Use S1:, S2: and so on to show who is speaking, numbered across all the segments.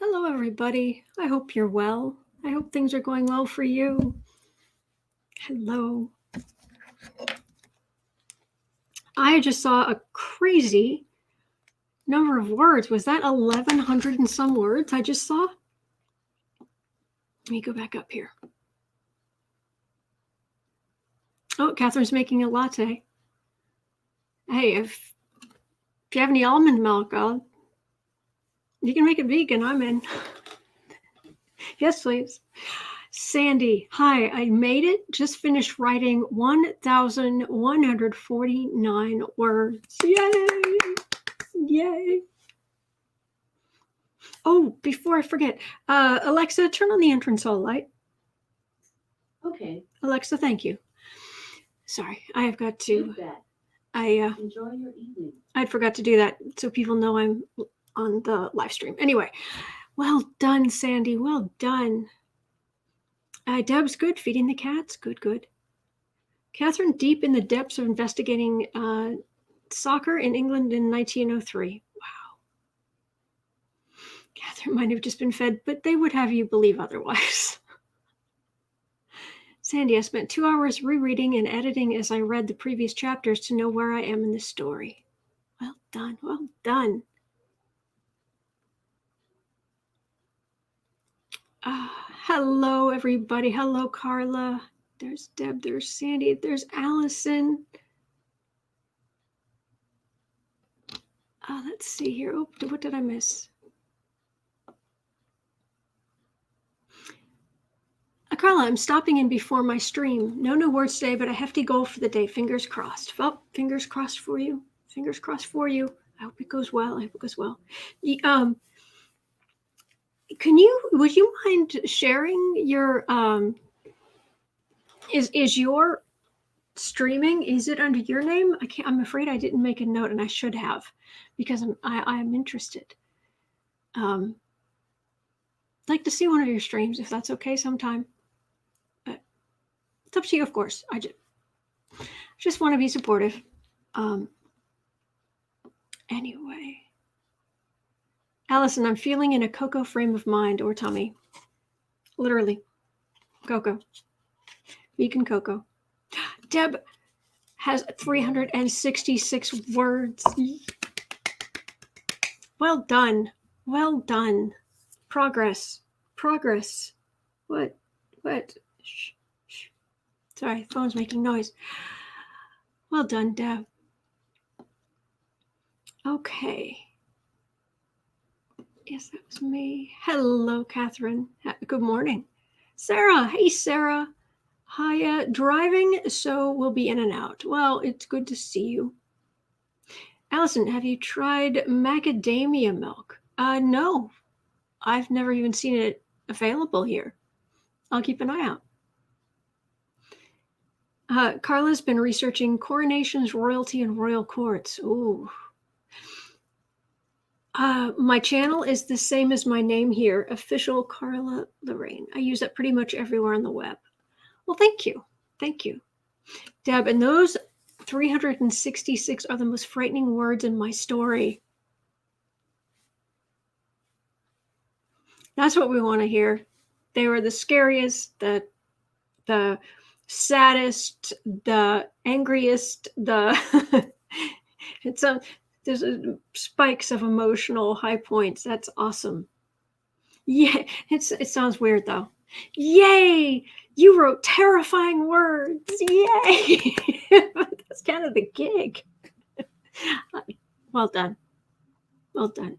S1: Hello, everybody. I hope you're well. I hope things are going well for you. Hello. I just saw a crazy number of words. Was that 1,100 and some words I just saw? Let me go back up here. Oh, Catherine's making a latte. Hey, if you have any almond milk, you can make it vegan. I'm in. Yes, please. Sandy, hi, I made it. Just finished writing 1,149 words. Yay! Yay! Oh, before I forget, Alexa, turn on the entrance hall light.
S2: Okay.
S1: Alexa, thank you. Sorry, I have got to.
S2: Enjoy your evening.
S1: I forgot to do that so people know I'm on the live stream. Anyway, well done, Sandy. Well done. Deb's good. Feeding the cats. Good, good. Catherine, deep in the depths of investigating soccer in England in 1903. Wow. Catherine might have just been fed, but they would have you believe otherwise. Sandy, I spent 2 hours rereading and editing as I read the previous chapters to know where I am in the story. Well done. Well done. Hello, everybody. Hello, Carla. There's Deb. There's Sandy. There's Allison. Let's see here. Oh, what did I miss? Carla, I'm stopping in before my stream. No new words today, but a hefty goal for the day. Fingers crossed. Well, fingers crossed for you. Fingers crossed for you. I hope it goes well. I hope it goes well. Would you mind sharing your, is your streaming, is it under your name? I'm afraid I didn't make a note, and I should have, because I'm interested. I'd like to see one of your streams, if that's okay sometime. But it's up to you, of course. I just want to be supportive. Anyway. Allison, I'm feeling in a cocoa frame of mind or tummy. Literally. Cocoa. Vegan cocoa. Deb has 366 words. Well done. Well done. Progress. Progress. What? Shh. Sorry, phone's making noise. Well done, Deb. Okay. Yes, that was me. Hello, Catherine. Good morning. Sarah. Hey, Sarah. Hi, driving, so we'll be in and out. Well, it's good to see you. Allison, have you tried macadamia milk? No. I've never even seen it available here. I'll keep an eye out. Carla's been researching coronations, royalty, and royal courts. Ooh. My channel is the same as my name here, Official Carla Lorraine. I use that pretty much everywhere on the web. Well, thank you. Thank you. Deb, and those 366 are the most frightening words in my story. That's what we want to hear. They were the scariest, the saddest, the angriest, there's spikes of emotional high points. That's awesome. Yeah, it sounds weird though. Yay! You wrote terrifying words. Yay! That's kind of the gig. Well done. Well done.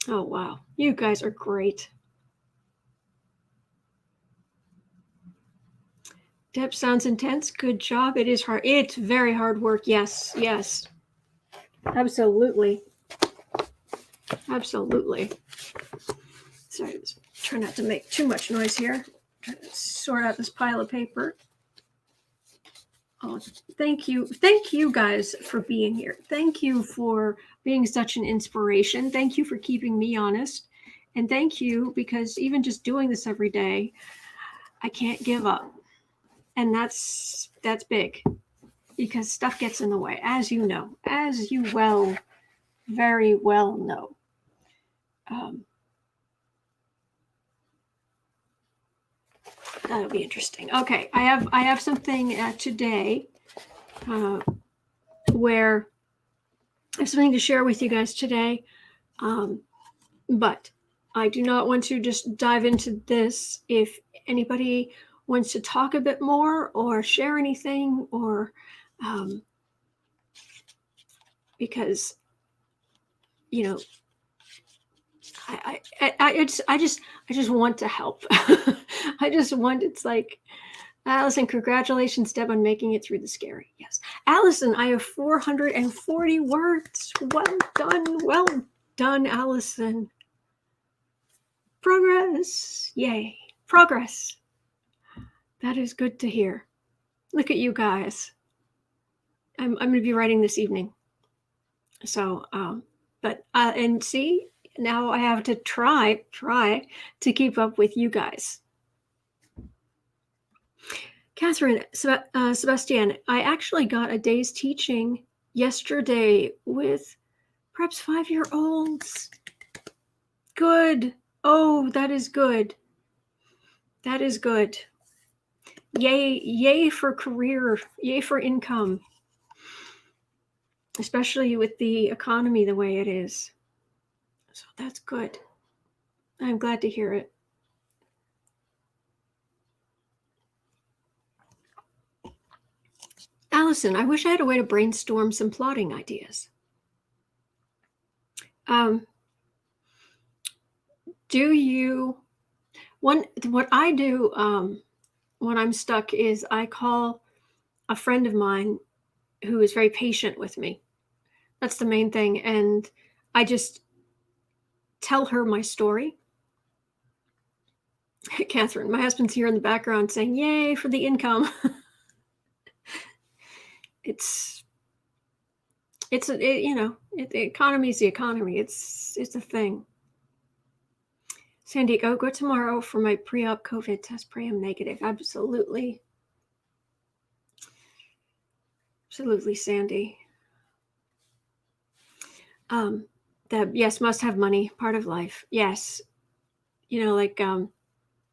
S1: Oh, wow. You guys are great. Deb, sounds intense. Good job. It is hard. It's very hard work. Yes, yes. Absolutely. Absolutely. Sorry, just try not to make too much noise here. Try to sort out this pile of paper. Oh, thank you. Thank you guys for being here. Thank you for being such an inspiration. Thank you for keeping me honest. And thank you, because even just doing this every day, I can't give up. And that's big, because stuff gets in the way, as you know, as you very well know. That'll be interesting. Okay, I have something today where I have something to share with you guys today, but I do not want to just dive into this. If anybody wants to talk a bit more or share anything, or because I just want to help. It's like, Allison, congratulations, Deb, on making it through the scary. Yes. Allison, I have 440 words. Well done, Allison. Progress. Yay. Progress. That is good to hear. Look at you guys. I'm going to be writing this evening. So, and see, now I have to try to keep up with you guys. Catherine, Sebastian, I actually got a day's teaching yesterday with perhaps 5-year-olds. Good. Oh, that is good. That is good. Yay for career. Yay for income. Especially with the economy the way it is. So that's good. I'm glad to hear it. Allison, I wish I had a way to brainstorm some plotting ideas. What I do when I'm stuck is I call a friend of mine who is very patient with me. That's the main thing. And I just tell her my story. Catherine, my husband's here in the background saying, yay for the income. The economy is the economy. It's a thing. Sandy, go tomorrow for my pre-op COVID test. Pray I'm negative. Absolutely. Absolutely, Sandy. That, yes, must have money, part of life. Yes. Like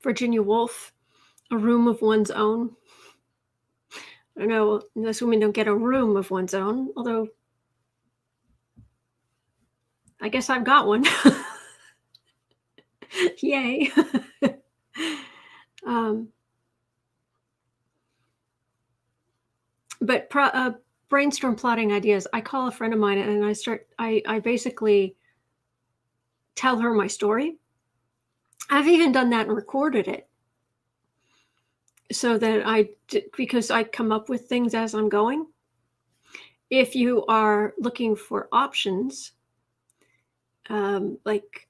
S1: Virginia Woolf, a room of one's own. I don't know, unless women don't get a room of one's own, although I guess I've got one. Yay. But brainstorm plotting ideas. I call a friend of mine and I basically tell her my story. I've even done that and recorded it so that because I come up with things as I'm going. If you are looking for options, like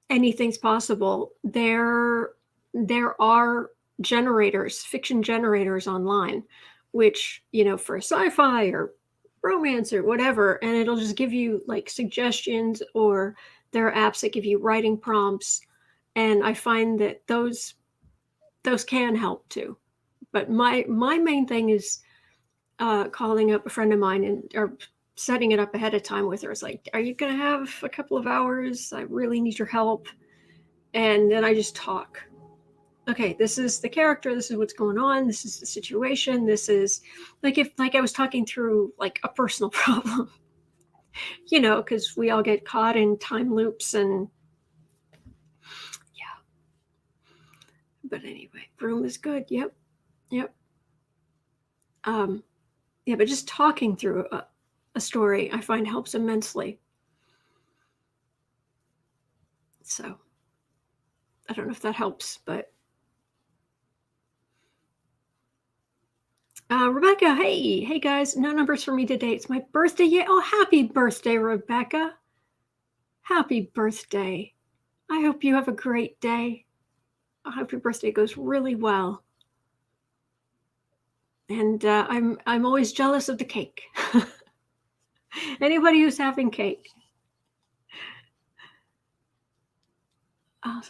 S1: anything's possible, there are generators, fiction generators online, which, for sci-fi or romance or whatever, and it'll just give you like suggestions, or there are apps that give you writing prompts. And I find that those can help too. But my main thing is calling up a friend of mine or setting it up ahead of time with her. It's like, are you going to have a couple of hours? I really need your help. And then I just talk. Okay, this is the character. This is what's going on. This is the situation. This is like I was talking through like a personal problem, because we all get caught in time loops and yeah. But anyway, room is good. Yep. Yeah, but just talking through a story I find helps immensely. So I don't know if that helps, but Rebecca, hey guys, no numbers for me today. It's my birthday. Yeah, oh, happy birthday, Rebecca. Happy birthday. I hope you have a great day. I hope your birthday goes really well. And I'm always jealous of the cake. Anybody who's having cake.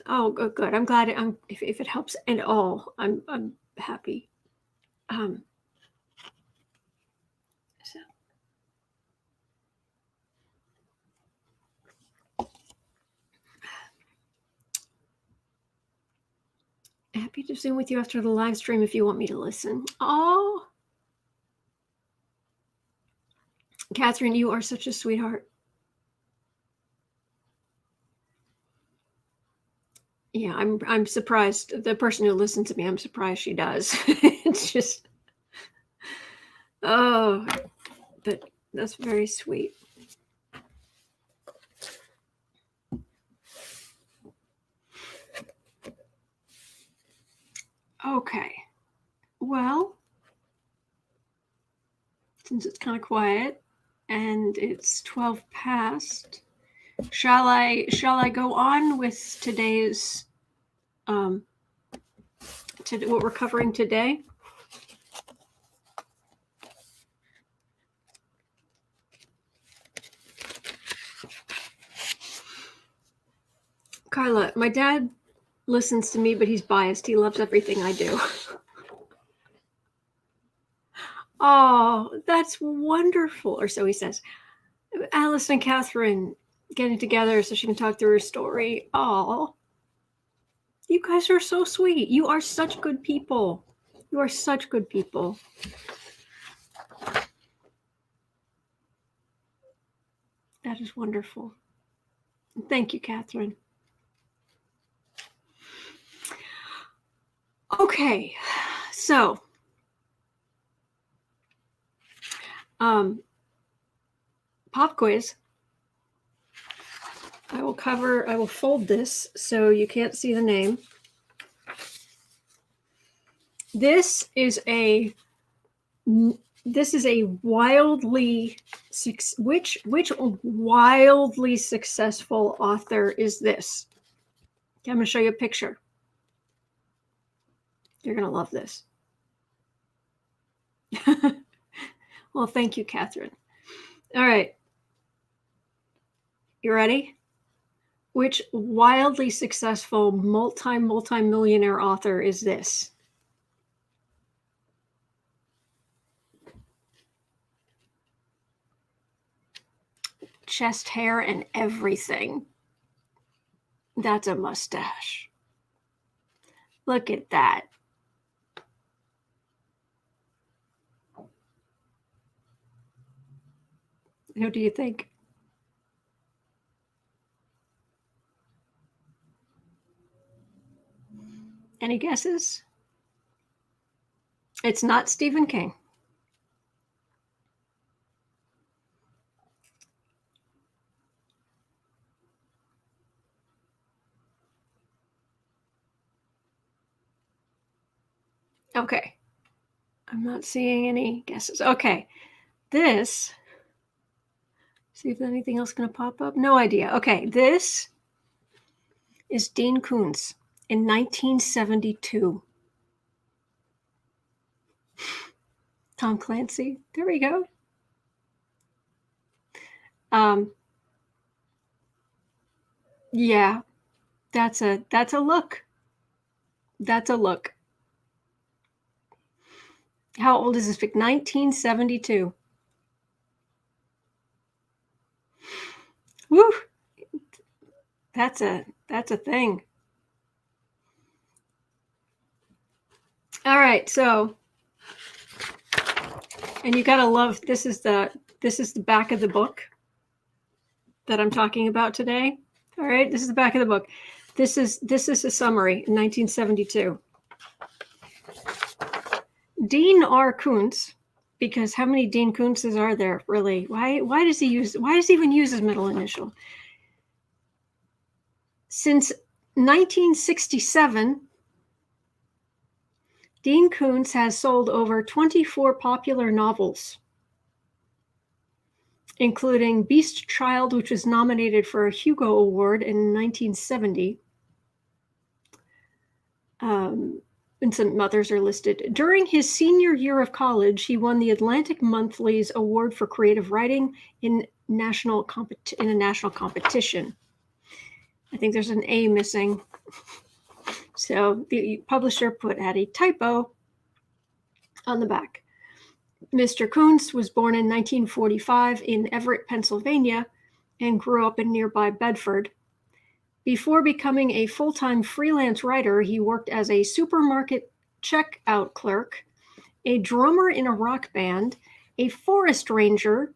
S1: Oh, good. I'm glad if it helps at all, I'm happy. So Happy to Zoom with you after the live stream if you want me to listen. Oh, Catherine, you are such a sweetheart. Yeah, I'm surprised. The person who listens to me, I'm surprised she does. It's just, oh, but that's very sweet. Okay, well, since it's kind of quiet and it's 12 past, shall I go on with today's what we're covering today? Carla, my dad listens to me, but he's biased. He loves everything I do. Oh, that's wonderful. Or so he says. Alice and Catherine getting together so she can talk through her story. Oh, you guys are so sweet. You are such good people. You are such good people. That is wonderful. Thank you, Catherine. Okay, so pop quiz. I will fold this so you can't see the name. This is a wildly which wildly successful author is this? Okay, I'm going to show you a picture. You're going to love this. Well, thank you, Catherine. All right. You ready? Which wildly successful multi-millionaire author is this? Chest hair and everything. That's a mustache. Look at that. Who do you think? Any guesses? It's not Stephen King. Okay. I'm not seeing any guesses. Okay. This, see if anything else is going to pop up. No idea. Okay. This is Dean Koontz in 1972. Tom Clancy. There we go. Yeah, that's a look. That's a look. How old is this book? 1972. Woo! That's a thing. All right, so, and you gotta love, this is the back of the book that I'm talking about today. All right, this is the back of the book. This is a summary in 1972. Dean R. Koontz, because how many Dean Koontzes are there really? Why does he even use his middle initial? Since 1967, Dean Koontz has sold over 24 popular novels, including Beast Child, which was nominated for a Hugo Award in 1970. And some others are listed. During his senior year of college, he won the Atlantic Monthly's Award for Creative Writing in a national competition. I think there's an A missing. So the publisher had a typo on the back. Mr. Koontz was born in 1945 in Everett, Pennsylvania, and grew up in nearby Bedford. Before becoming a full-time freelance writer, he worked as a supermarket checkout clerk, a drummer in a rock band, a forest ranger,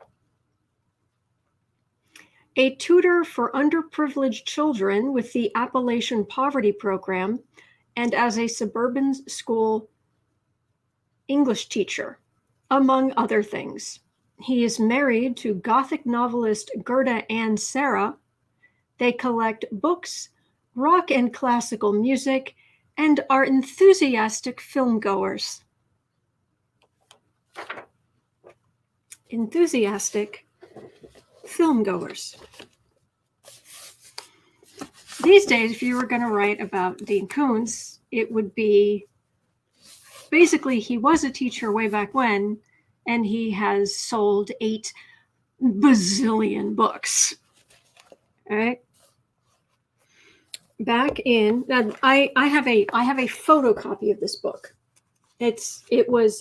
S1: a tutor for underprivileged children with the Appalachian Poverty Program, and as a suburban school English teacher, among other things. He is married to Gothic novelist Gerda Ann Sarah. They collect books, rock and classical music, and are enthusiastic filmgoers. Enthusiastic filmgoers. These days, if you were going to write about Dean Koontz, it would be basically he was a teacher way back when, and he has sold 8 bazillion books. All right. Back in, I have a photocopy of this book. It was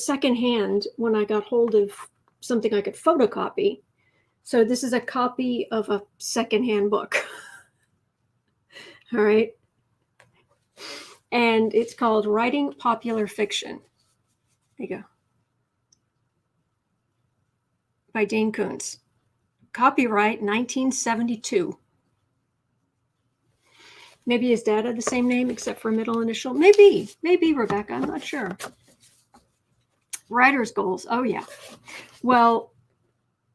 S1: secondhand when I got hold of something I could photocopy. So this is a copy of a secondhand book. All right. And it's called Writing Popular Fiction. There you go. By Dean Koontz. Copyright 1972. Maybe his dad had the same name except for a middle initial. Maybe Rebecca, I'm not sure. Writer's goals. Oh, yeah. Well,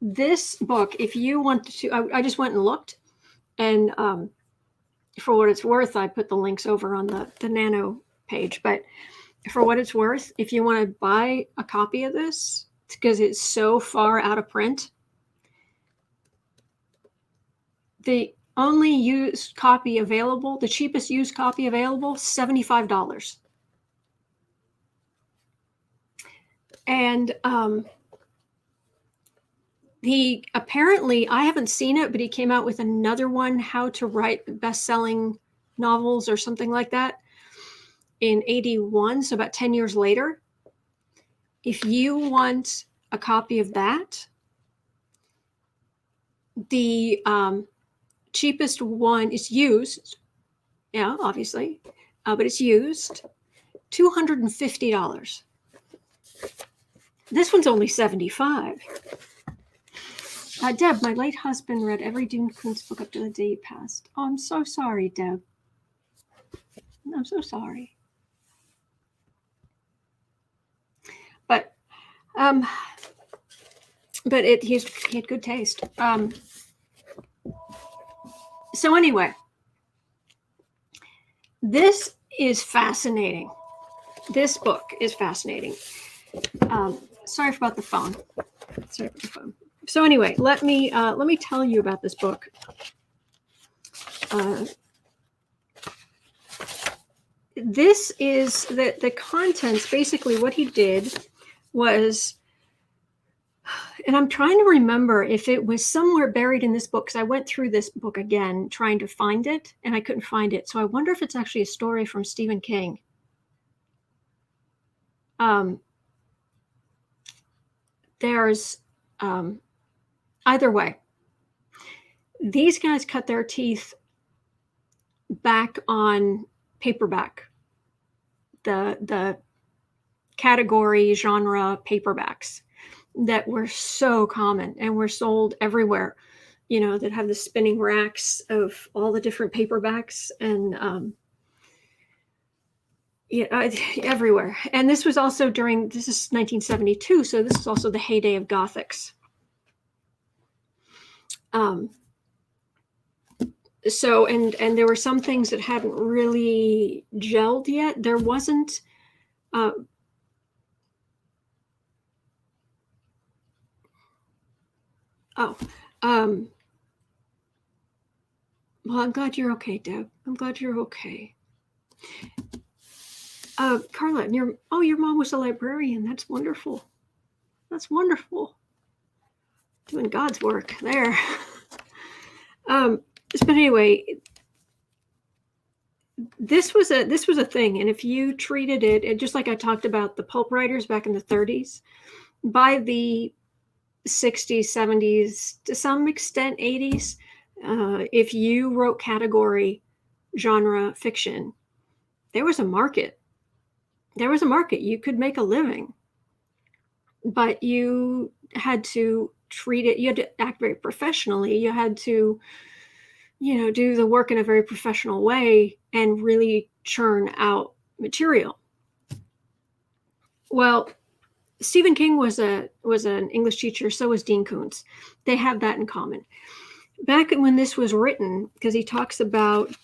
S1: this book, if you want to, I just went and looked, and for what it's worth, I put the links over on the Nano page. But for what it's worth, if you want to buy a copy of this, because it's so far out of print, the only used copy available, the cheapest used copy available, $75. And he apparently, I haven't seen it, but he came out with another one, How to Write Best-Selling Novels or something like that, in 81, so about 10 years later. If you want a copy of that, the cheapest one is used. Yeah, obviously, but it's used. $250. This one's only $75. Deb, my late husband read every Dean Koontz book up to the day he passed. Oh, I'm so sorry, Deb. I'm so sorry. But he had good taste. So anyway, this is fascinating. This book is fascinating. Sorry about the phone. So anyway, let me tell you about this book. This is the contents. Basically, what he did was, and I'm trying to remember if it was somewhere buried in this book, because I went through this book again trying to find it, and I couldn't find it. So I wonder if it's actually a story from Stephen King. There's either way, these guys cut their teeth back on paperback, the category genre paperbacks that were so common and were sold everywhere, that have the spinning racks of all the different paperbacks and everywhere. And this was also this is 1972, so this is also the heyday of Gothics. So, and there were some things that hadn't really gelled yet. There wasn't, well, I'm glad you're okay, Deb. I'm glad you're okay. Carla, your mom was a librarian. That's wonderful. That's wonderful. Doing God's work there. But anyway, this was a thing, and if you treated it just like I talked about the pulp writers back in the 30s, by the 60s, 70s, to some extent 80s, If you wrote category genre fiction, there was a market. There was a market. You could make a living, but you had to treat it, you had to act very professionally. You had to, do the work in a very professional way and really churn out material. Well, Stephen King was an English teacher, so was Dean Koontz. They have that in common. Back when this was written, because he talks about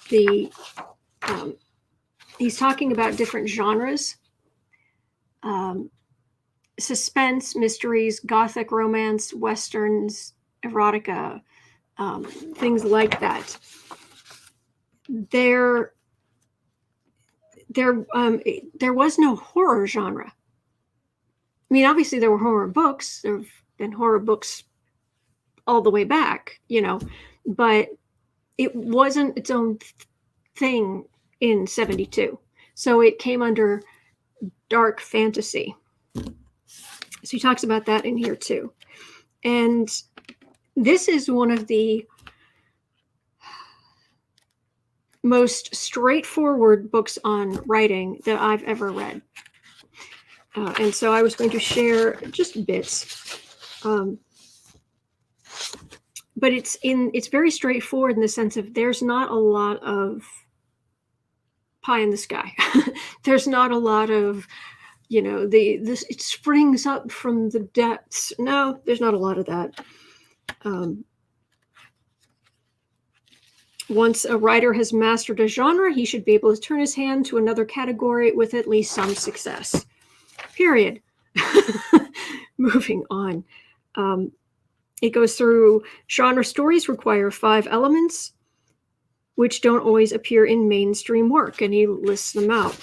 S1: he's talking about different genres, suspense, mysteries, Gothic romance, westerns, erotica, things like that. There was no horror genre. I mean, obviously there were horror books. There have been horror books all the way back, but it wasn't its own thing in 72. So it came under dark fantasy. So he talks about that in here too. And this is one of the most straightforward books on writing that I've ever read. And so I was going to share just bits. But it's very straightforward in the sense of there's not a lot of pie in the sky. There's not a lot of, it springs up from the depths. No, there's not a lot of that. Once a writer has mastered a genre, he should be able to turn his hand to another category with at least some success. Period. Moving on. It goes through genre stories require 5 elements, which don't always appear in mainstream work, and he lists them out.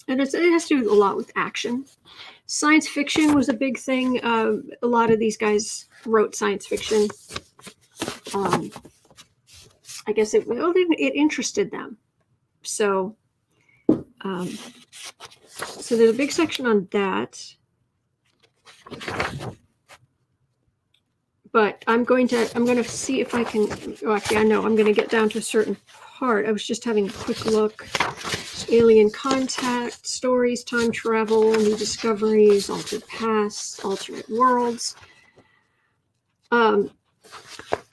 S1: And it has to do a lot with action. Science fiction was a big thing. A lot of these guys wrote science fiction. I guess it interested them. So there's a big section on that. But I'm going to see if I can, actually I know I'm going to get down to a certain part. I was just having a quick look. Alien contact, stories, time travel, new discoveries, altered pasts, alternate worlds. And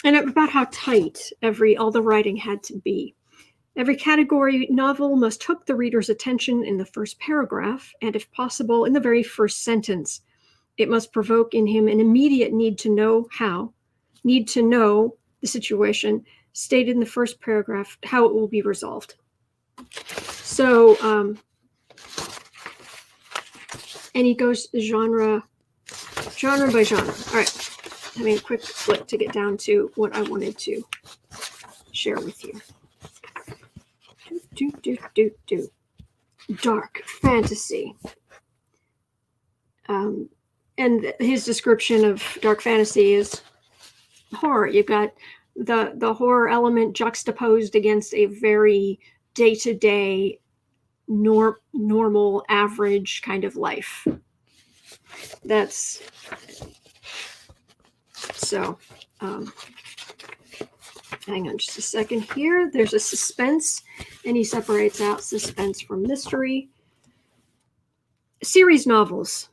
S1: about how tight all the writing had to be. Every category novel must hook the reader's attention in the first paragraph, and if possible, in the very first sentence. It must provoke in him an immediate need to know the situation, stated in the first paragraph, how it will be resolved. So, and he goes genre by genre. All right, having a quick flip to get down to what I wanted to share with you. Dark fantasy. And his description of dark fantasy is horror. You've got the horror element juxtaposed against a very day-to-day, normal, average kind of life. That's so. Hang on just a second here. There's a suspense, and he separates out suspense from mystery. Series novels,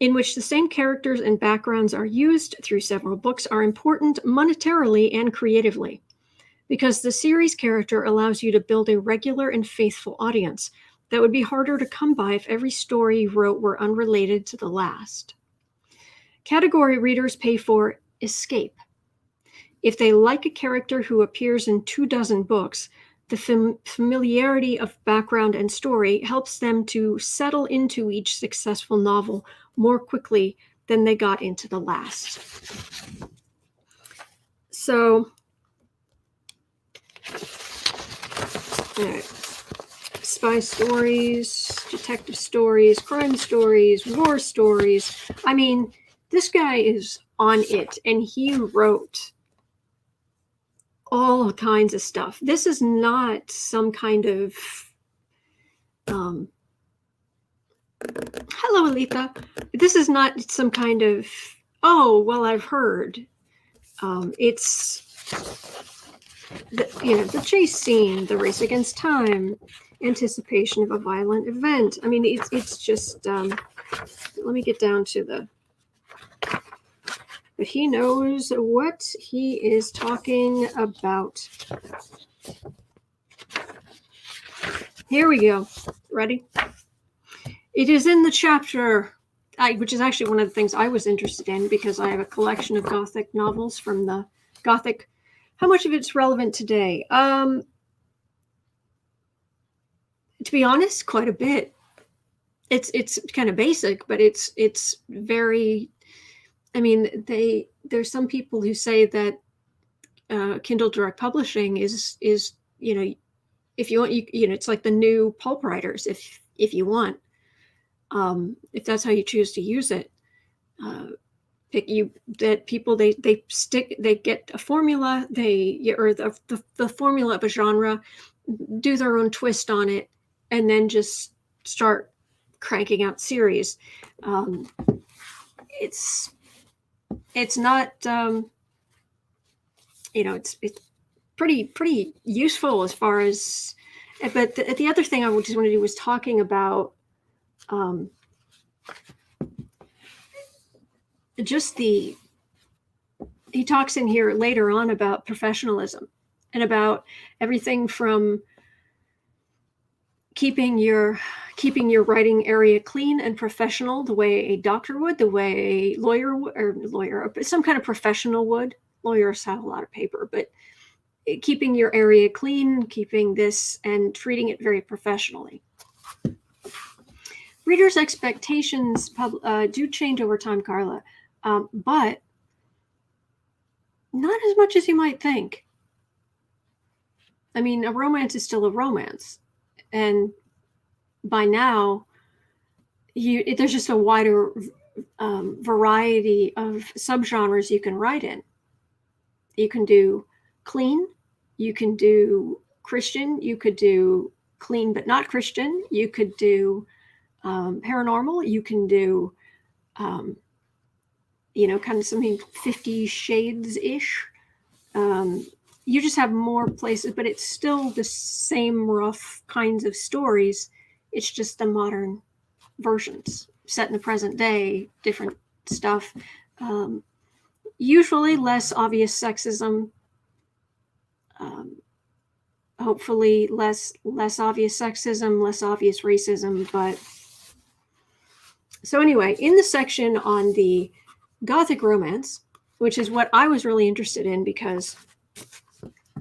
S1: in which the same characters and backgrounds are used through several books, are important monetarily and creatively, because the series character allows you to build a regular and faithful audience that would be harder to come by if every story you wrote were unrelated to the last. Category readers pay for escape. If they like a character who appears in 24 books, the familiarity of background and story helps them to settle into each successful novel more quickly than they got into the last. So, all right. Spy stories, detective stories, crime stories, war stories. I mean, this guy is on it, and he wrote all kinds of stuff. This is not some kind of hello, Alita. This is not some kind of Oh, well, I've heard. It's the chase scene, the race against time, anticipation of a violent event. I mean, it's just. Let me get down to the. But he knows what he is talking about. Here we go. Ready? It is in the chapter, which is actually one of the things I was interested in because I have a collection of Gothic novels from the Gothic. How much of it's relevant today? To be honest, quite a bit. It's kind of basic, but it's very. I mean, there's some people who say that Kindle Direct Publishing is if you want it's like the new pulp writers if you want. If that's how you choose to use it, people they get a formula, or the formula of a genre, do their own twist on it, and then just start cranking out series. It's not it's pretty useful as far as. But the other thing I just wanted to do was talking about he talks in here later on about professionalism and about everything from keeping your writing area clean and professional, the way a doctor would, the way a lawyer, some kind of professional would. Lawyers have a lot of paper, but keeping your area clean, keeping this and treating it very professionally. Readers' expectations do change over time, Carla, but not as much as you might think. I mean, a romance is still a romance, and by now, there's just a wider variety of subgenres you can write in. You can do clean, you can do Christian, you could do clean but not Christian, you could do paranormal, you can do kind of something 50 Shades-ish. You just have more places, but it's still the same rough kinds of stories. It's just the modern versions set in the present day, different stuff. Usually less obvious sexism. Hopefully less obvious sexism, less obvious racism. But so anyway, in the section on the Gothic Romance, which is what I was really interested in because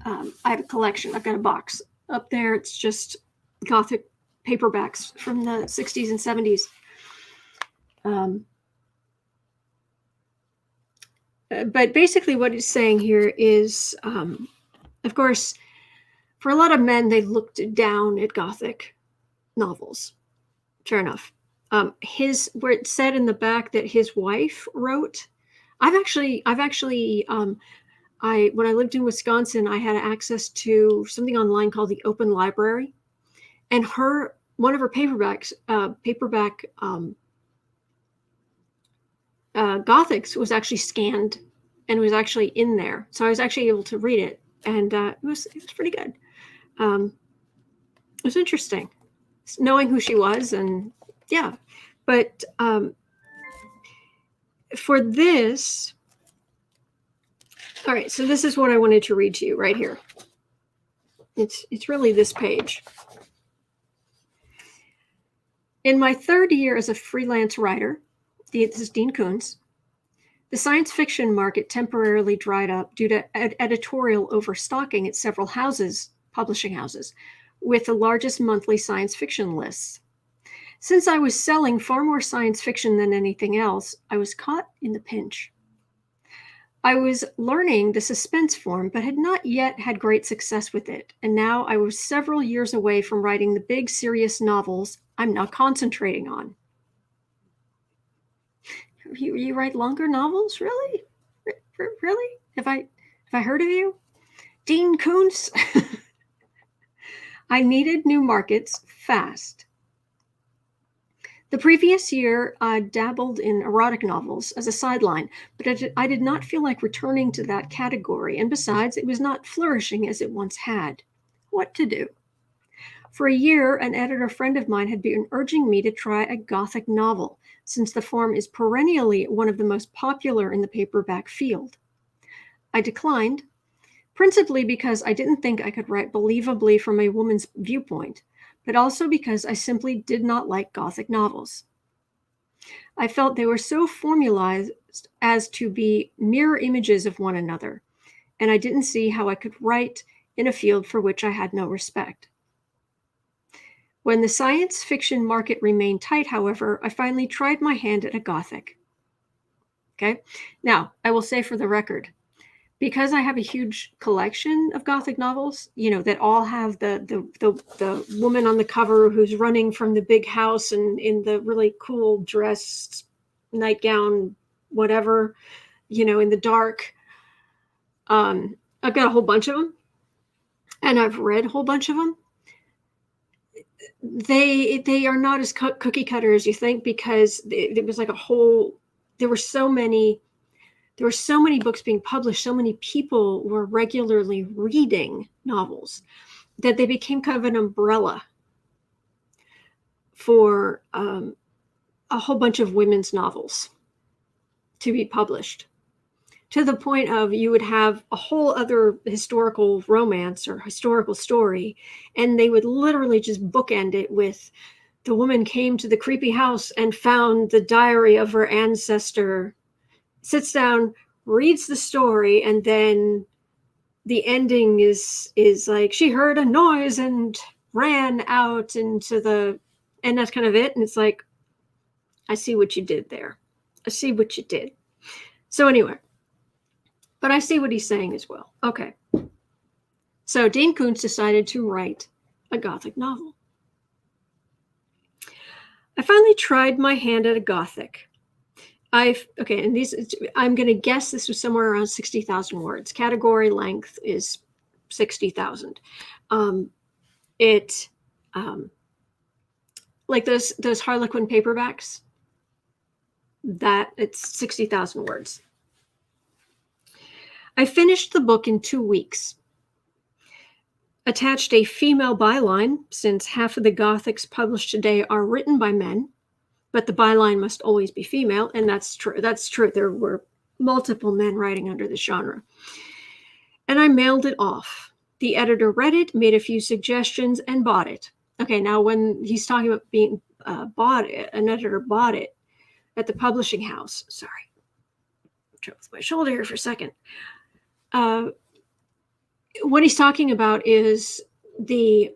S1: I have a collection. I've got a box up there. It's just Gothic paperbacks from the 60s and 70s. But basically what it's saying here is, of course, for a lot of men, they looked down at Gothic novels. Fair enough. Where it said in the back that his wife wrote, when I lived in Wisconsin, I had access to something online called the Open Library, and one of her paperback Gothics was actually scanned and was actually in there, so I was actually able to read it, and it was pretty good. It was interesting knowing who she was, and yeah, but for this. All right, so this is what I wanted to read to you right here. It's really this page. In my third year as a freelance writer, this is Dean Koontz, the science fiction market temporarily dried up due to editorial overstocking at several publishing houses, with the largest monthly science fiction lists. Since I was selling far more science fiction than anything else, I was caught in the pinch. I was learning the suspense form, but had not yet had great success with it, and now I was several years away from writing the big, serious novels I'm now concentrating on. You write longer novels? Really? Really? Have I heard of you? Dean Koontz? I needed new markets fast. The previous year, I dabbled in erotic novels as a sideline, but I did not feel like returning to that category, and besides, it was not flourishing as it once had. What to do? For a year, an editor friend of mine had been urging me to try a Gothic novel, since the form is perennially one of the most popular in the paperback field. I declined, principally because I didn't think I could write believably from a woman's viewpoint, but also because I simply did not like Gothic novels. I felt they were so formalized as to be mirror images of one another, and I didn't see how I could write in a field for which I had no respect. When the science fiction market remained tight, however, I finally tried my hand at a Gothic. Okay? Now, I will say for the record, because I have a huge collection of Gothic novels, that all have the woman on the cover who's running from the big house and in the really cool dress, nightgown, whatever, in the dark. I've got a whole bunch of them, and I've read a whole bunch of them. They are not as cookie cutter as you think, because it was like there were so many books being published, so many people were regularly reading novels, that they became kind of an umbrella for a whole bunch of women's novels to be published, to the point of you would have a whole other historical romance or historical story, and they would literally just bookend it with the woman came to the creepy house and found the diary of her ancestor, sits down, reads the story, and then the ending is like she heard a noise and ran out and that's kind of it. And it's like, I see what you did there. I see what you did. So anyway, but I see what he's saying as well. Okay. So Dean Koontz decided to write a Gothic novel. I finally tried my hand at a Gothic. I'm going to guess this was somewhere around 60,000 words. Category length is 60,000. Like those Harlequin paperbacks, that it's 60,000 words. I finished the book in 2 weeks. Attached a female byline, since half of the Gothics published today are written by men, but the byline must always be female, and that's true. That's true. There were multiple men writing under this genre. And I mailed it off. The editor read it, made a few suggestions, and bought it. Okay, now when he's talking about being bought it, an editor bought it at the publishing house. Sorry. Trouble with my shoulder here for a second. What he's talking about is the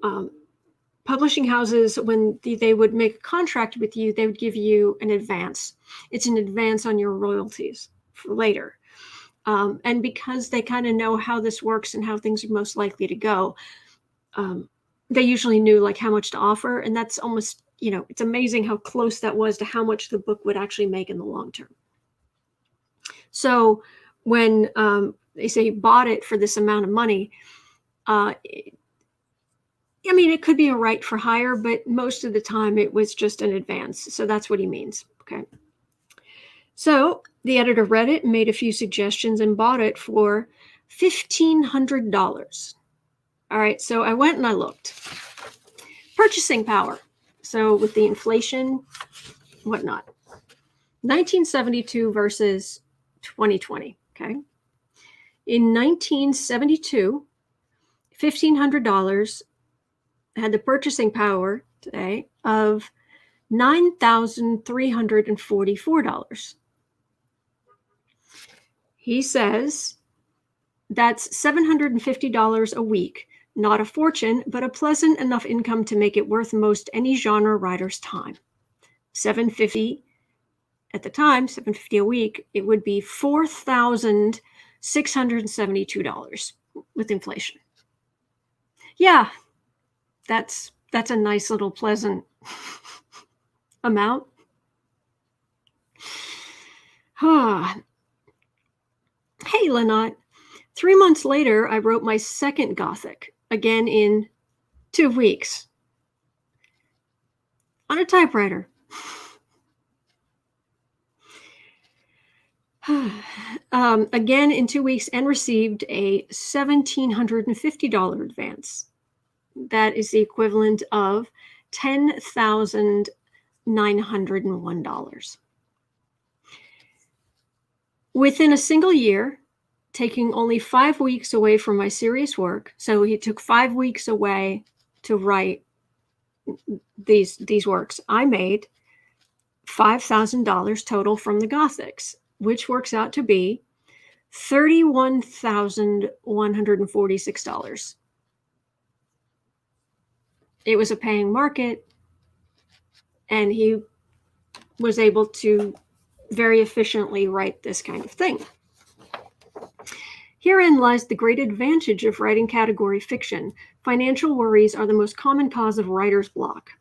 S1: publishing houses, when they would make a contract with you, they would give you an advance. It's an advance on your royalties for later. And because they kind of know how this works and how things are most likely to go, they usually knew like how much to offer. And that's almost, it's amazing how close that was to how much the book would actually make in the long term. So when they say bought it for this amount of money, it could be a right for hire, but most of the time it was just an advance. So that's what he means. Okay. So the editor read it, made a few suggestions, and bought it for $1,500. All right. So I went and I looked. Purchasing power. So with the inflation, whatnot. 1972 versus 2020. Okay. In 1972, $1,500 had the purchasing power today of $9,344. He says that's $750 a week, not a fortune, but a pleasant enough income to make it worth most any genre writer's time. $750 at the time, $750 a week, it would be $4,672 with inflation. Yeah, that's a nice little pleasant amount. Hey, Lynette. 3 months later, I wrote my second Gothic, again in 2 weeks, on a typewriter. Again in 2 weeks and received a $1,750 advance. That is the equivalent of $10,901. Within a single year, taking only 5 weeks away from my serious work, so he took 5 weeks away to write these works, I made $5,000 total from the Gothics, which works out to be $31,146. It was a paying market, and he was able to very efficiently write this kind of thing. Herein lies the great advantage of writing category fiction. Financial worries are the most common cause of writer's block.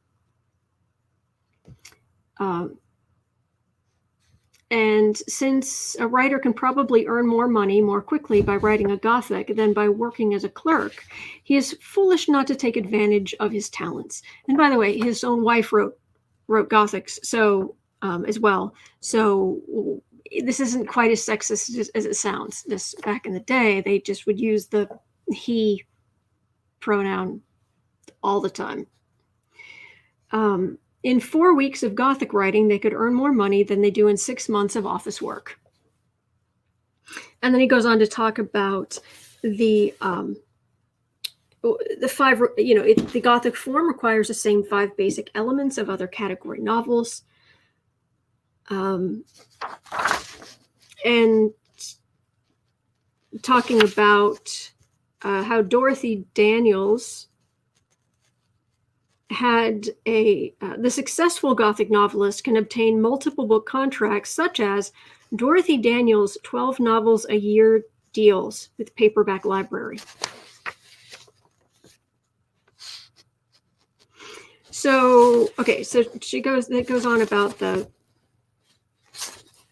S1: And since a writer can probably earn more money more quickly by writing a Gothic than by working as a clerk, he is foolish not to take advantage of his talents. And by the way, his own wife wrote Gothics as well. So this isn't quite as sexist as it sounds. This back in the day, they just would use the he pronoun all the time. In 4 weeks of Gothic writing, they could earn more money than they do in 6 months of office work. And then he goes on to talk about the 5, the Gothic form requires the same 5 basic elements of other category novels. And talking about how Dorothy Daniels had the successful Gothic novelist can obtain multiple book contracts, such as Dorothy Daniels' 12 novels a year deals with Paperback Library. So it goes on about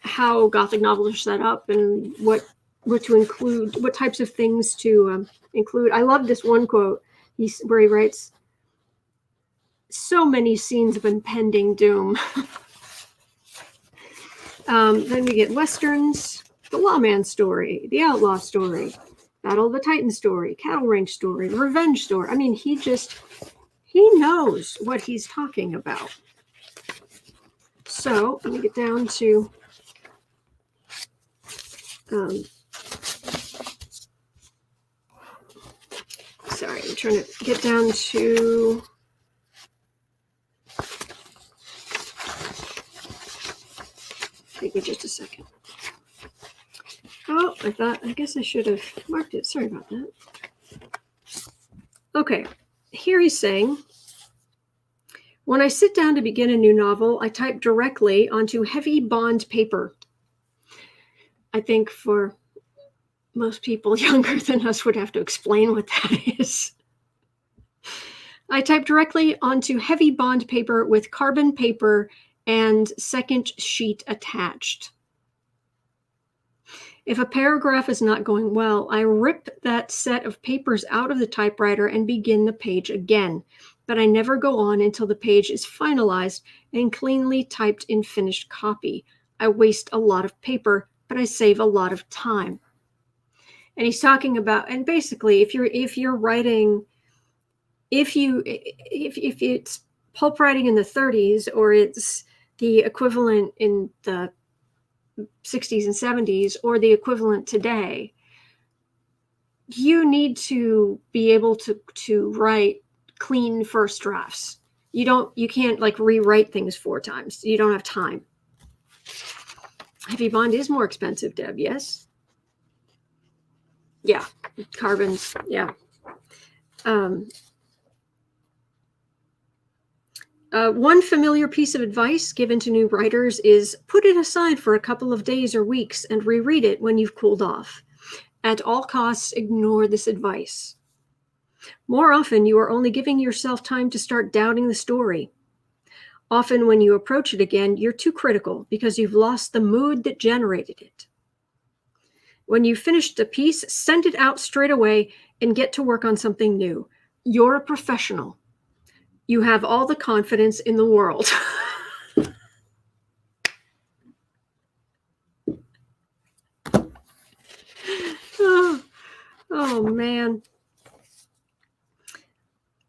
S1: how Gothic novels are set up and what to include, what types of things to include. I love this one quote where he writes, "So many scenes of impending doom." Then we get Westerns, the Lawman story, the Outlaw story, Battle of the Titan story, Cattle Ranch story, the Revenge story. I mean, he knows what he's talking about. So let me get down to sorry, I'm trying to get down to take me just a second. Oh, I guess I should have marked it. Sorry about that. Okay, here he's saying, when I sit down to begin a new novel, I type directly onto heavy bond paper. I think for most people younger than us would have to explain what that is. I type directly onto heavy bond paper with carbon paper and second sheet attached. If a paragraph is not going well, I rip that set of papers out of the typewriter and begin the page again. But I never go on until the page is finalized and cleanly typed in finished copy. I waste a lot of paper, but I save a lot of time. And he's talking about, and basically, if you're writing, if it's pulp writing in the 30s, or it's the equivalent in the 60s and 70s, or the equivalent today, you need to be able to write clean first drafts. You can't like rewrite things 4 times. You don't have time. Heavy bond is more expensive, Deb, yes? Yeah, carbons, yeah. One familiar piece of advice given to new writers is put it aside for a couple of days or weeks and reread it when you've cooled off. At all costs, ignore this advice. More often, you are only giving yourself time to start doubting the story. Often, when you approach it again, you're too critical because you've lost the mood that generated it. When you've finished a piece, send it out straight away and get to work on something new. You're a professional. You have all the confidence in the world. Oh, man.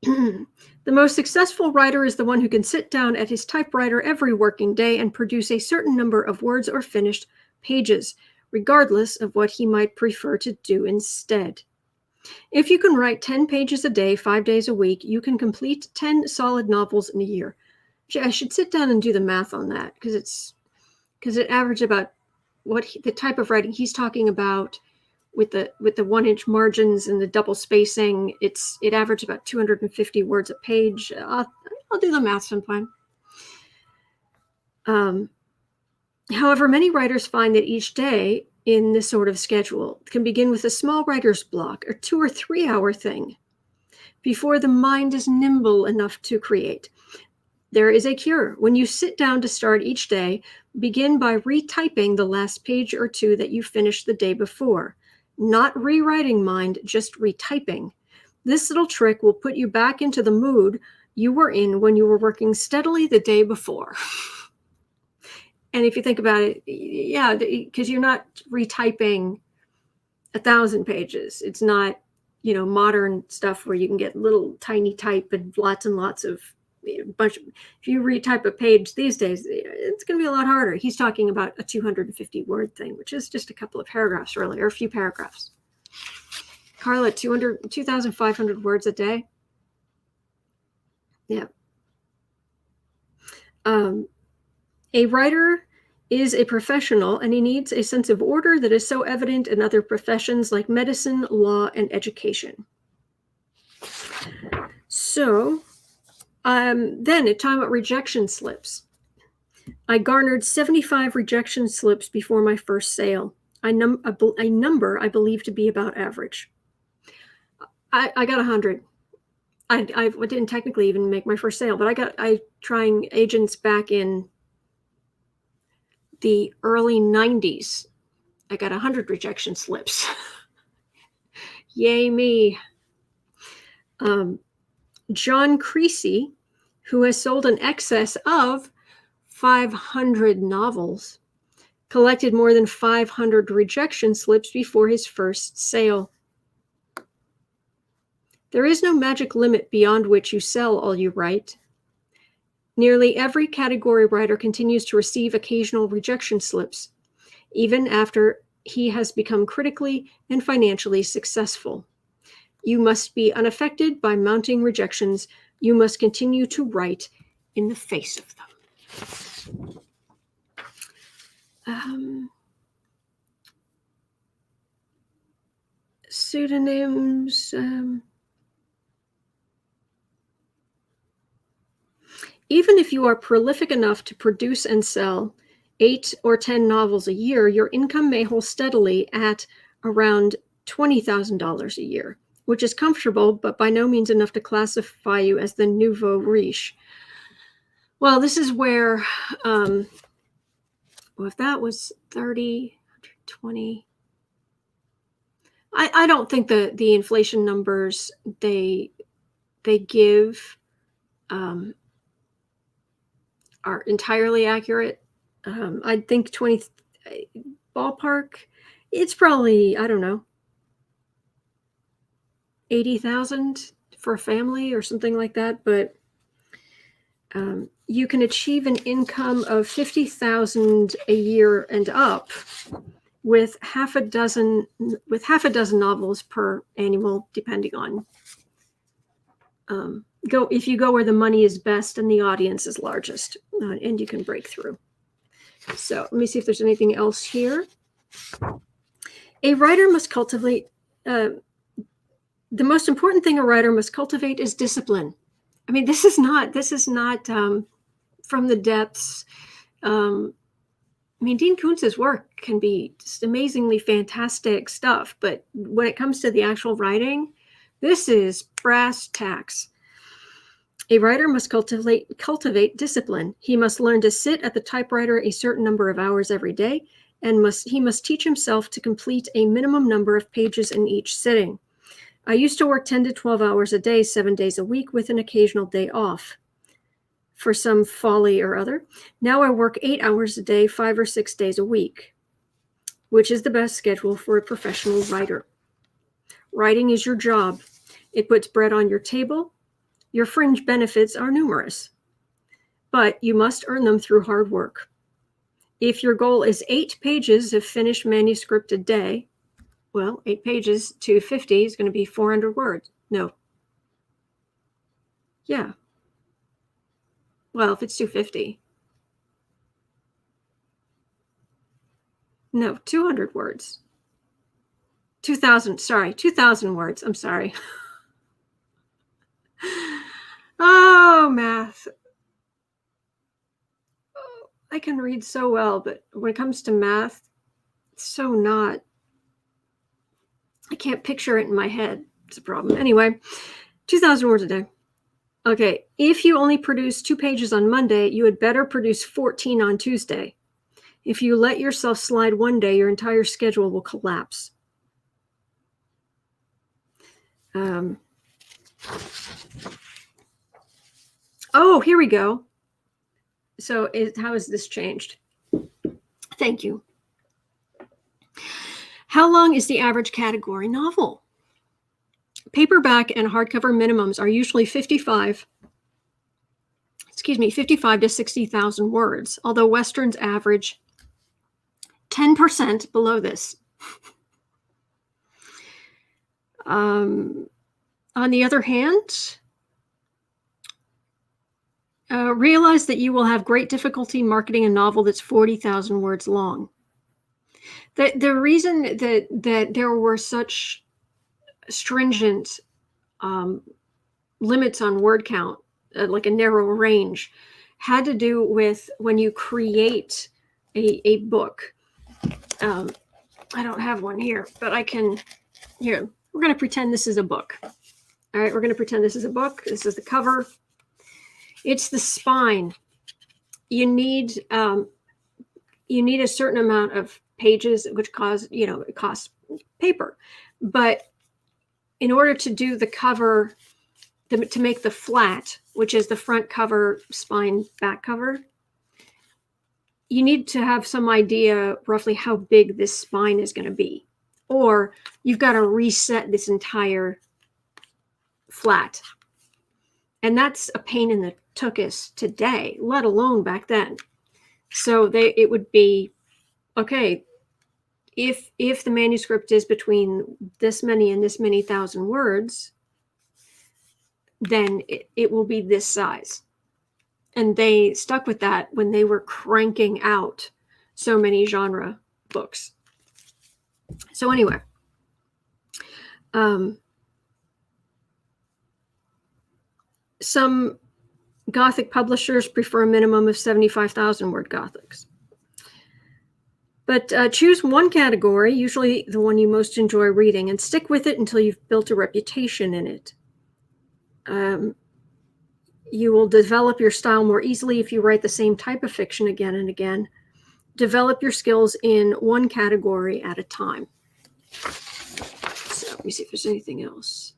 S1: The most successful writer is the one who can sit down at his typewriter every working day and produce a certain number of words or finished pages, regardless of what he might prefer to do instead. If you can write 10 pages a day, 5 days a week, you can complete 10 solid novels in a year. I should sit down and do the math on that because it averaged about the type of writing he's talking about with the 1-inch margins and the double spacing. It averaged about 250 words a page. I'll do the math sometime. However, many writers find that each day in this sort of schedule can begin with a small writer's block, a 2 or 3 hour thing, before the mind is nimble enough to create. There is a cure. When you sit down to start each day, begin by retyping the last page or two that you finished the day before. Not rewriting mind, just retyping. This little trick will put you back into the mood you were in when you were working steadily the day before. And if you think about it, yeah, because you're not retyping 1,000 pages. It's not, modern stuff where you can get little tiny type and lots of bunch. If you retype a page these days, it's going to be a lot harder. He's talking about a 250 word thing, which is just a couple of paragraphs, really, or a few paragraphs. Carla, 2,500 words a day. Yeah. A writer is a professional, and he needs a sense of order that is so evident in other professions like medicine, law, and education. So, then at time about rejection slips. I garnered 75 rejection slips before my first sale, a number I believe to be about average. I got 100. I didn't technically even make my first sale, but I trying agents back in the early 90s. I got 100 rejection slips. Yay me. John Creasy, who has sold in excess of 500 novels, collected more than 500 rejection slips before his first sale. There is no magic limit beyond which you sell all you write. Nearly every category writer continues to receive occasional rejection slips, even after he has become critically and financially successful. You must be unaffected by mounting rejections. You must continue to write in the face of them. Pseudonyms. Even if you are prolific enough to produce and sell 8 or 10 novels a year, your income may hold steadily at around $20,000 a year, which is comfortable, but by no means enough to classify you as the nouveau riche. Well, this is where, if that was 30, 120, I don't think the inflation numbers they give are entirely accurate. I think 20 ballpark, it's probably, I don't know, 80,000 for a family or something like that. But you can achieve an income of 50,000 a year and up with half a dozen novels per annual, depending on if you go where the money is best and the audience is largest, and you can break through. So let me see if there's anything else here. A writer must cultivate. The most important thing a writer must cultivate is discipline. I mean, this is not from the depths. Dean Koontz's work can be just amazingly fantastic stuff, but when it comes to the actual writing, this is brass tacks. A writer must cultivate discipline. He must learn to sit at the typewriter a certain number of hours every day, and he must teach himself to complete a minimum number of pages in each sitting. I used to work 10 to 12 hours a day, 7 days a week, with an occasional day off for some folly or other. Now I work 8 hours a day, 5 or 6 days a week, which is the best schedule for a professional writer. Writing is your job. It puts bread on your table. Your fringe benefits are numerous, but you must earn them through hard work. If your goal is 8 pages of finished manuscript a day, well, 8 pages to 50 is going to be 400 words. No. Yeah. Well, if it's 250. No, 200 words. 2,000, sorry, 2,000 words. I'm sorry. Oh, math. Oh, I can read so well, but when it comes to math, it's so not. I can't picture it in my head. It's a problem. Anyway, 2,000 words a day. Okay, if you only produce 2 pages on Monday, you had better produce 14 on Tuesday. If you let yourself slide one day, your entire schedule will collapse. Oh, here we go. So how has this changed? Thank you. How long is the average category novel? Paperback and hardcover minimums are usually 55 to 60,000 words, although Westerns average 10% below this. On the other hand, realize that you will have great difficulty marketing a novel that's 40,000 words long. The reason that there were such stringent limits on word count, like a narrow range, had to do with when you create a book. I don't have one here, but I can. Here, we're going to pretend this is a book. All right, we're going to pretend this is a book. This is the cover. It's the spine. You need a certain amount of pages, which it costs paper. But in order to do the cover, to make the flat, which is the front cover, spine, back cover, you need to have some idea roughly how big this spine is going to be. Or you've got to reset this entire flat. And that's a pain in the tuchus today, let alone back then. So it would be, okay, if the manuscript is between this many and this many thousand words, then it will be this size. And they stuck with that when they were cranking out so many genre books. So anyway, some Gothic publishers prefer a minimum of 75,000 word Gothics. But choose one category, usually the one you most enjoy reading, and stick with it until you've built a reputation in it. You will develop your style more easily if you write the same type of fiction again and again. Develop your skills in one category at a time. So let me see if there's anything else.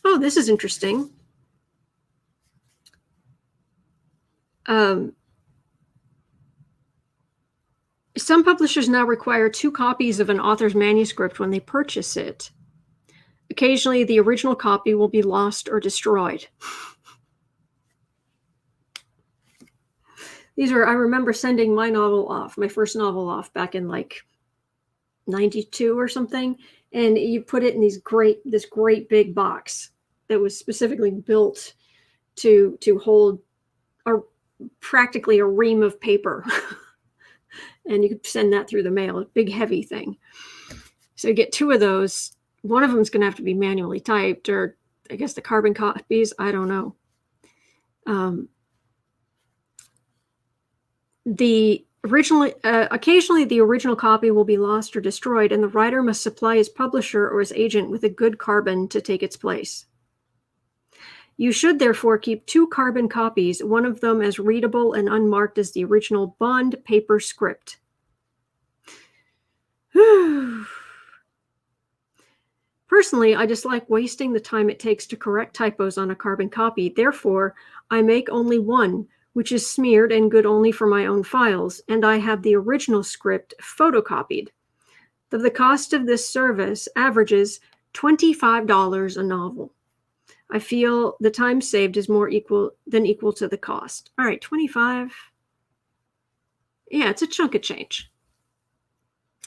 S1: Oh, this is interesting. Some publishers now require 2 copies of an author's manuscript when they purchase it. Occasionally, the original copy will be lost or destroyed. I remember sending my novel off, my first novel off back in like 92 or something. And you put it in this great big box that was specifically built to hold practically a ream of paper. And you could send that through the mail, a big heavy thing. So you get 2 of those. One of them is going to have to be manually typed, or I guess the carbon copies, I don't know. Occasionally the original copy will be lost or destroyed, and the writer must supply his publisher or his agent with a good carbon to take its place. You should therefore keep 2 carbon copies, one of them as readable and unmarked as the original bond paper script. Personally, I dislike wasting the time it takes to correct typos on a carbon copy. Therefore, I make only one, which is smeared and good only for my own files, and I have the original script photocopied. but the cost of this service averages $25 a novel. I feel the time saved is more equal to the cost. All right, 25. Yeah, it's a chunk of change.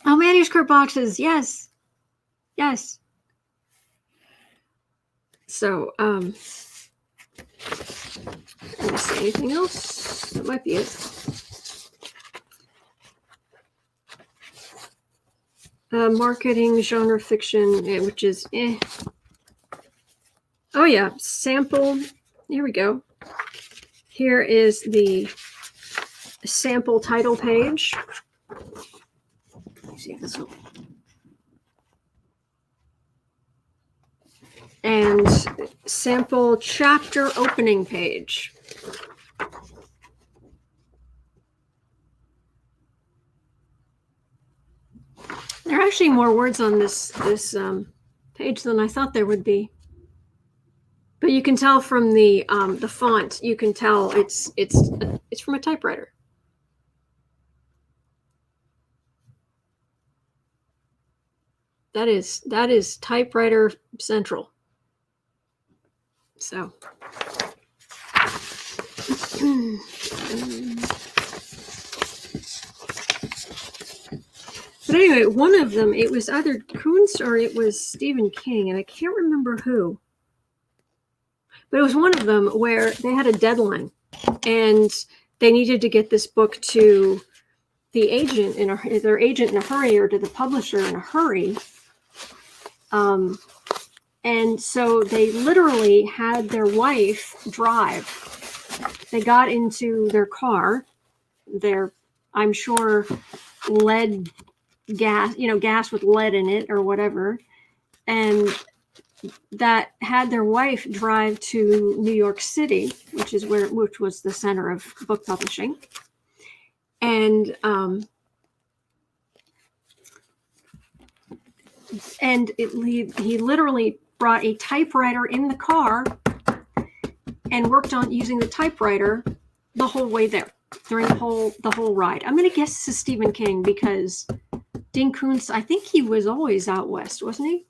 S1: Oh, manuscript boxes. Yes. Yes. So, let me see anything else. That might be it. Marketing, genre fiction, which is Oh yeah, sample. Here we go. Here is the sample title page. Let's see if this will. And sample chapter opening page. There are actually more words on this page than I thought there would be. But you can tell from the font. You can tell it's from a typewriter. That is typewriter central. So. But anyway, one of them, it was either Kuntz or it was Stephen King, and I can't remember who. But it was one of them where they had a deadline, and they needed to get this book to the agent their agent in a hurry, or to the publisher in a hurry. And so they literally had their wife drive. They got into their car, I'm sure, lead gas, gas with lead in it or whatever, and that had their wife drive to New York City, which was the center of book publishing, and he literally brought a typewriter in the car and worked on using the typewriter the whole way there during the whole ride. I'm going to guess this is Stephen King, because Dean Koontz, I think he was always out west, wasn't he?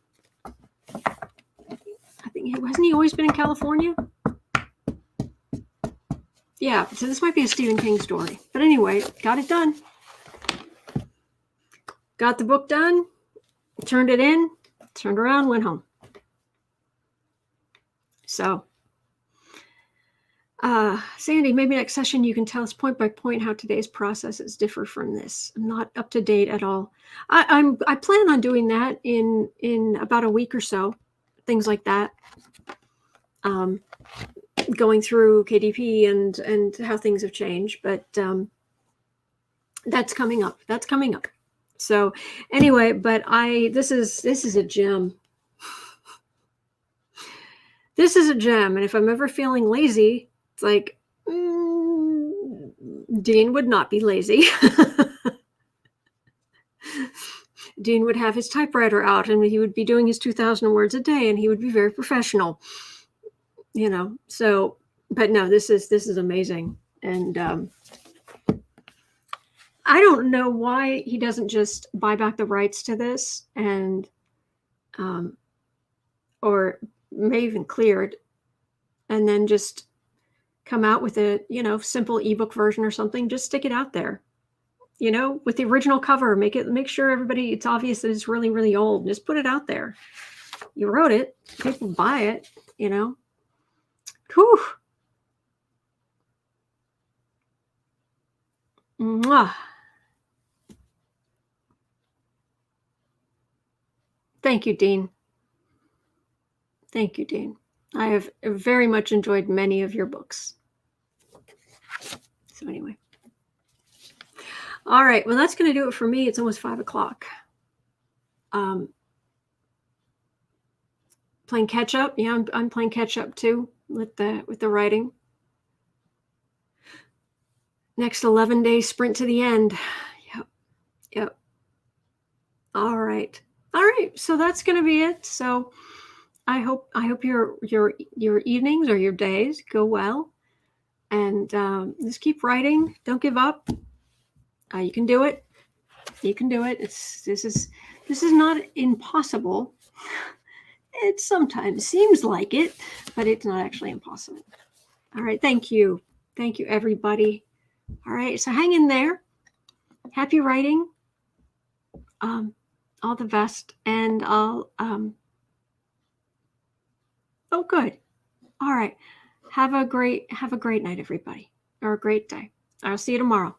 S1: Hasn't he always been in California? Yeah, so this might be a Stephen King story. But anyway, got it done. Got the book done, turned it in, turned around, went home. So, Sandy, maybe next session you can tell us point by point how today's processes differ from this. I'm not up to date at all. I plan on doing that in about a week or so, things like that. Going through KDP and how things have changed, but that's coming up. So anyway, but this is a gem. This is a gem, and if I'm ever feeling lazy, it's like Dean would not be lazy. Dean would have his typewriter out, and he would be doing his 2,000 words a day, and he would be very professional. So, but no, this is amazing. And I don't know why he doesn't just buy back the rights to this and, or may even clear it, and then just come out with a, simple ebook version or something. Just stick it out there, with the original cover, make sure it's obvious that it's really, really old. Just put it out there. You wrote it, people buy it, Whew. Mwah. Thank you, Dean. Thank you, Dean. I have very much enjoyed many of your books. So anyway. All right. Well, that's going to do it for me. It's almost 5 o'clock. Playing catch up. Yeah, I'm playing catch up too with the writing. Next 11-day sprint to the end. Yep. All right. So that's going to be it. So I hope your evenings or your days go well, and just keep writing. Don't give up. You can do it. You can do it. This is not impossible. It sometimes seems like it, but it's not actually impossible. All right. Thank you. Thank you, everybody. All right. So hang in there. Happy writing. All the best. And I'll, oh, good. All right. Have a great night, everybody, or a great day. I'll see you tomorrow.